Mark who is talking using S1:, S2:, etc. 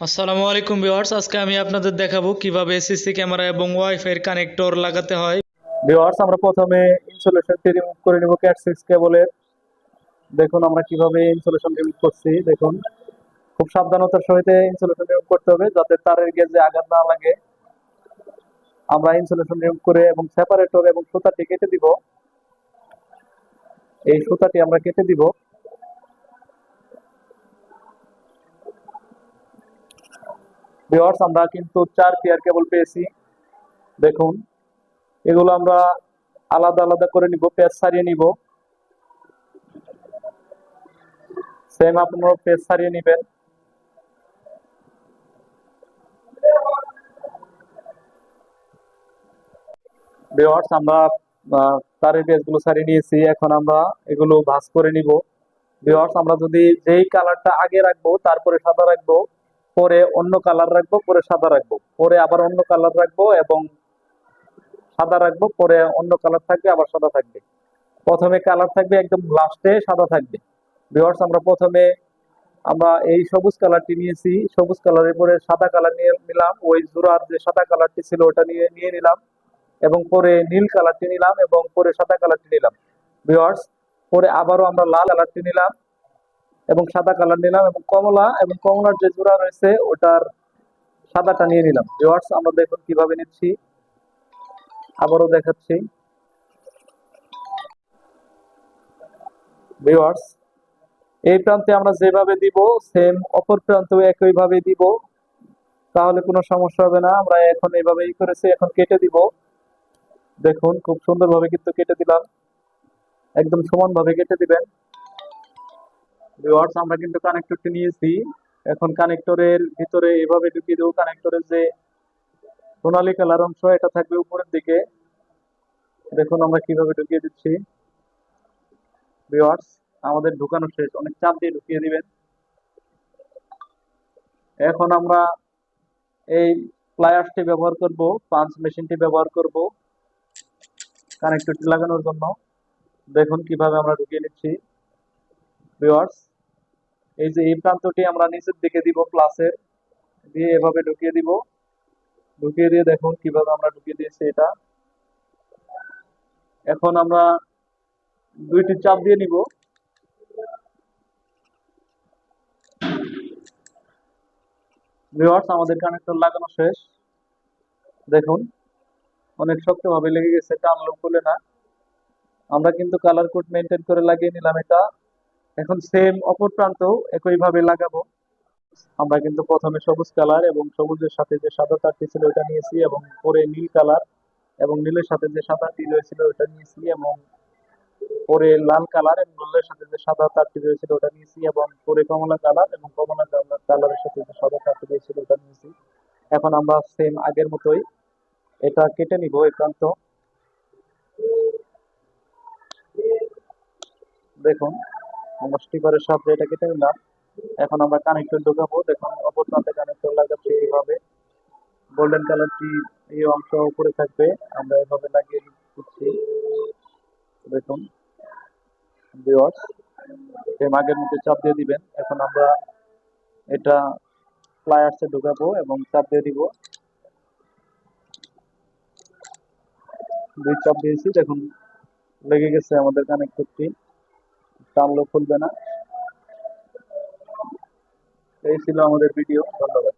S1: আসসালামু আলাইকুম ভিউয়ার্স, আজকে আমি আপনাদের দেখাবো কিভাবে সিসি ক্যামেরা এবং ওয়াইফাই এর কানেক্টর লাগাতে হয়।
S2: ভিউয়ার্স, আমরা প্রথমে ইনসুলেশনটি রিমুভ করে নিব ক্যাট 6 কেবলের। দেখুন আমরা কিভাবে ইনসুলেশন রিমুভ করছি। দেখুন, খুব সাবধানতার সহিত ইনসুলেশন রিমুভ করতে হবে যাতে তারের গেজে আঘাত না লাগে। আমরা ইনসুলেশন রিমুভ করে এবং সেপারেটর এবং সুতাটি কেটে দিব। এই সুতাটি আমরা কেটে দিব। ভিউয়ার্স, আমরা কিন্তু 4 পেয়ার কেবল পেয়েছি। দেখুন, এগুলো আমরা আলাদা আলাদা করে নিব, পেজ সারিয়ে নিব। সেম আপনারা পেজ সারিয়ে নেবেন। ভিউয়ার্স, আমরা তারের পেজগুলো সারিয়ে নিয়েছি। এখন আমরা এগুলো ভাঁজ করে নিব। ভিউয়ার্স, আমরা যদি যেই কালারটা আগে রাখবো তারপরে সাদা রাখবো, পরে অন্য কালার রাখবো, পরে সাদা রাখবো, পরে আবার অন্য কালার রাখবো এবং সাদা রাখবো, পরে অন্য কালার থাকবে আবার সাদা থাকবে। প্রথমে কালার থাকবে, একদম লাস্টে সাদা থাকবে। ভিউয়ার্স, আমরা এই সবুজ কালারটি নিয়েছি। সবুজ কালারের পরে সাদা কালার নিয়ে নিলাম। ওই জোড়ার যে সাদা কালারটি ছিল ওটা নিয়ে নিয়ে নিলাম এবং পরে নীল কালারটি নিলাম এবং পরে সাদা কালারটি নিলাম। ভিউয়ার্স, পরে আবারও আমরা লাল কালারটি নিলাম এবং সাদা কালার নিলাম এবং কমলার যে জোড়া রয়েছে ওটার সাদাটা নিয়ে নিলাম। ভিউয়ার্স, আমরা দেখুন কিভাবে নিচ্ছি, আবারও দেখাচ্ছি। ভিউয়ার্স, এই প্রান্তে আমরা যেভাবে দিব সেম অপর প্রান্তেও একইভাবে দিব, তাহলে কোনো সমস্যা হবে না। আমরা এখন এইভাবেই করেছি, এখন কেটে দিব। দেখুন, খুব সুন্দরভাবে কিন্তু কেটে দিলাম। একদম সমানভাবে কেটে দিবেন। ভিউয়ার্স, আমরা কিন্তু কানেক্টরটি নিয়েছি। এখন কানেক্টরের ভিতরে এভাবে ঢুকিয়ে দেবো। কানেক্টরের যে সোনালী কালার অংশ এটা থাকবে উপরের দিকে। দেখুন আমরা কিভাবে ঢুকিয়ে দিচ্ছি। ভিউয়ার্স, আমাদের ঢুকানো শেষ। অনেক চাপ দিয়ে ঢুকিয়ে দিবেন। এখন আমরা এই প্লায়ার্সটি ব্যবহার করব, পাঞ্চ মেশিনটি ব্যবহার করব কানেক্টরটি লাগানোর জন্য। দেখুন কিভাবে আমরা ঢুকিয়ে নিচ্ছি। ভিউয়ার্স, এই যে এই প্রান্তটি আমরা নিচের দিকে দিব, প্লাসের দিয়ে এভাবে ঢুকিয়ে দিব। ঢুকিয়ে দিয়ে দেখুন কিভাবে আমরা ঢুকিয়ে দিয়েছি এটা। এখন আমরা দুইটি চাপ দিয়ে নিব। ভিউয়ার্স, আমাদের কানেক্টর লাগানো শেষ। দেখুন, অনেক শক্তভাবে লেগে গেছে, টানলেও খুলে না। আমরা কিন্তু কালার কোড মেনটেন করে লাগিয়ে নিলাম এটা। এখন সেম অপর প্রান্তেও একইভাবে লাগাবো। আমরা কিন্তু প্রথমে সবুজ কালার এবং সবুজের সাথে যে সাদা তারটি ছিল ওটা নিয়েছি এবং পরে নীল কালার এবং নীলের সাথে যে সাদাটি রয়েছিল ওটা নিয়েছি এবং পরে লাল কালার এবং লালের সাথে যে সাদা তারটি রয়েছিল ওটা নিয়েছি এবং পরে কমলা কালার এবং কমলা কালারের সাথে যে সাদা তারটি রয়েছিল ওটা নিয়েছি। এখন আমরা সেম আগের মতোই এটা কেটে নিব এই প্রান্ত। দেখুন, আমরা স্টিকারের সাহায্যে এটা কেটে নিলাম। এখন আমরা কানেক্টর ঢোকাবো। দেখুন অপর প্রান্তে কানেক্টর লাগাচ্ছি কিভাবে। গোল্ডেন কালারটি এই অংশ উপরে থাকবে, আমরা এভাবে লাগিয়ে দিচ্ছি। দেখুন ভিউয়ার্স, সেম আগের মধ্যে চাপ দিয়ে দিবেন। এখন আমরা এটা প্লায়ার্সে ঢোকাবো এবং চাপ দিয়ে দিব। দুই চাপ দিয়েছি, দেখুন লেগে গেছে আমাদের কানেক্টরটি, টানলেও খুলবে না। এই ছিল আমাদের ভিডিও। ধন্যবাদ।